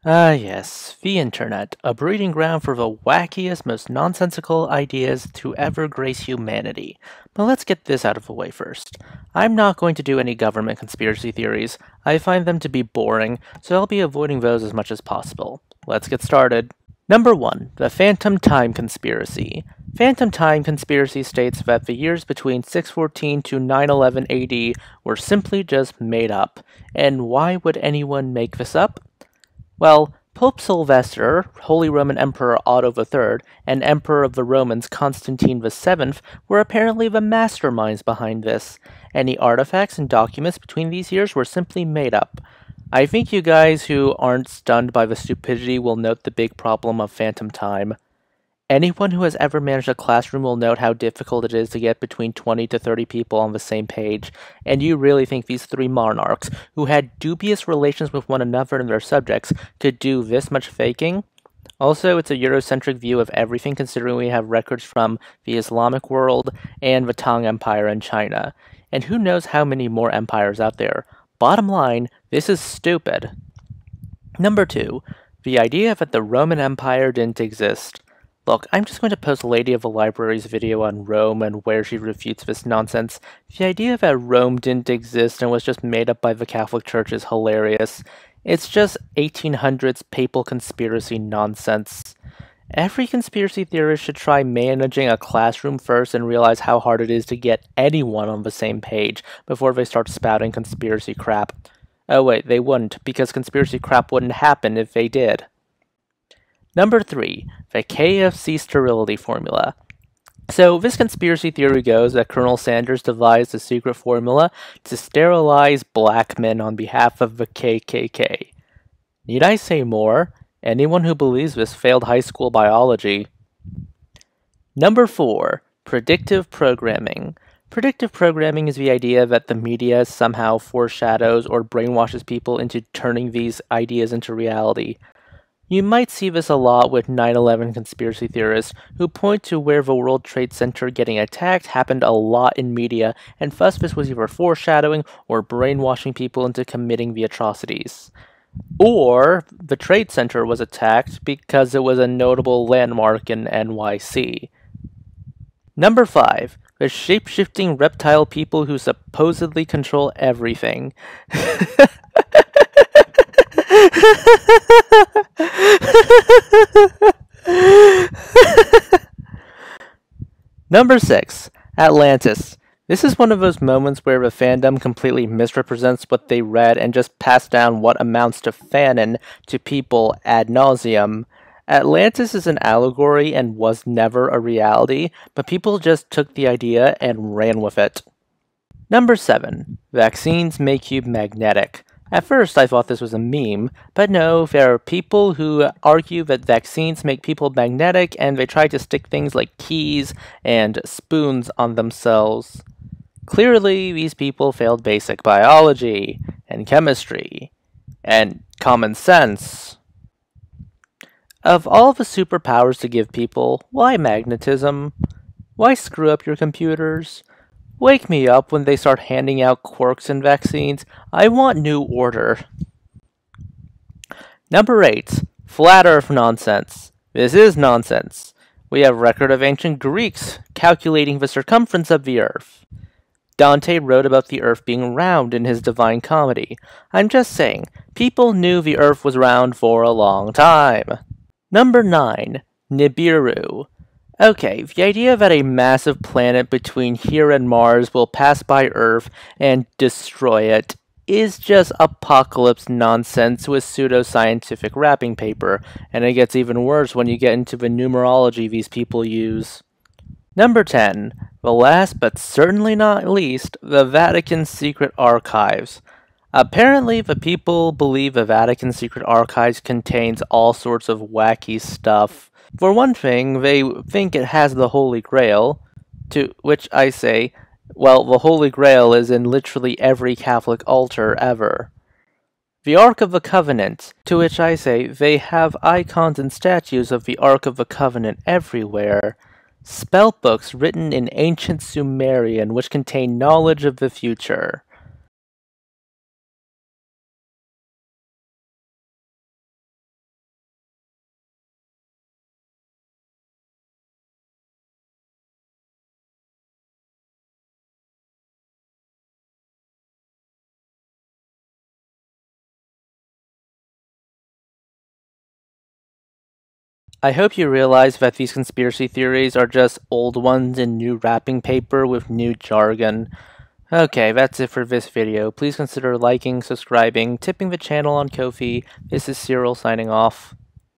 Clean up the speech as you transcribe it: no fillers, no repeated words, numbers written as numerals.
Ah, yes, the internet, a breeding ground for the wackiest, most nonsensical ideas to ever grace humanity. But let's get this out of the way first. I'm not going to do any government conspiracy theories. I find them to be boring, so I'll be avoiding those as much as possible. Let's get started. Number 1. The Phantom Time Conspiracy. Phantom Time Conspiracy states that the years between 614 to 911 AD were simply just made up. And why would anyone make this up? Well, Pope Sylvester, Holy Roman Emperor Otto III, and Emperor of the Romans Constantine VII were apparently the masterminds behind this. Any artifacts and documents between these years were simply made up. I think you guys who aren't stunned by the stupidity will note the big problem of phantom time. Anyone who has ever managed a classroom will note how difficult it is to get between 20 to 30 people on the same page, and you really think these three monarchs, who had dubious relations with one another and their subjects, could do this much faking? Also, it's a Eurocentric view of everything considering we have records from the Islamic world and the Tang Empire in China. And who knows how many more empires out there. Bottom line, this is stupid. Number 2. The idea that the Roman Empire didn't exist. Look, I'm just going to post Lady of the Library's video on Rome and where she refutes this nonsense. The idea that Rome didn't exist and was just made up by the Catholic Church is hilarious. It's just 1800s papal conspiracy nonsense. Every conspiracy theorist should try managing a classroom first and realize how hard it is to get anyone on the same page before they start spouting conspiracy crap. Oh wait, they wouldn't, because conspiracy crap wouldn't happen if they did. Number 3. The KFC sterility formula. So, this conspiracy theory goes that Colonel Sanders devised a secret formula to sterilize black men on behalf of the KKK. Need I say more? Anyone who believes this failed high school biology. Number 4. Predictive Programming. Predictive programming is the idea that the media somehow foreshadows or brainwashes people into turning these ideas into reality. You might see this a lot with 9/11 conspiracy theorists, who point to where the World Trade Center getting attacked happened a lot in media, and thus this was either foreshadowing or brainwashing people into committing the atrocities. Or the Trade Center was attacked because it was a notable landmark in NYC. Number 5. The shape-shifting reptile people who supposedly control everything. Number 6. Atlantis. This is one of those moments where the fandom completely misrepresents what they read and just pass down what amounts to fanon to people ad nauseum. Atlantis is an allegory and was never a reality, but people just took the idea and ran with it. Number 7. Vaccines make you magnetic. At first, I thought this was a meme, but no, there are people who argue that vaccines make people magnetic and they try to stick things like keys and spoons on themselves. Clearly, these people failed basic biology, and chemistry, and common sense. Of all the superpowers to give people, why magnetism? Why screw up your computers? Wake me up when they start handing out quirks and vaccines. I want new order. Number 8. Flat Earth nonsense. This is nonsense. We have record of ancient Greeks calculating the circumference of the Earth. Dante wrote about the Earth being round in his Divine Comedy. I'm just saying, people knew the Earth was round for a long time. Number 9. Nibiru. Okay, the idea that a massive planet between here and Mars will pass by Earth and destroy it is just apocalypse nonsense with pseudoscientific wrapping paper, and it gets even worse when you get into the numerology these people use. Number 10. The last but certainly not least, the Vatican Secret Archives. Apparently, the people believe the Vatican Secret Archives contains all sorts of wacky stuff. For one thing, they think it has the Holy Grail, to which I say, well, the Holy Grail is in literally every Catholic altar ever. The Ark of the Covenant, to which I say, they have icons and statues of the Ark of the Covenant everywhere. Spell books written in ancient Sumerian which contain knowledge of the future. I hope you realize that these conspiracy theories are just old ones in new wrapping paper with new jargon. Okay, that's it for this video. Please consider liking, subscribing, tipping the channel on Ko-fi. This is Cyril signing off.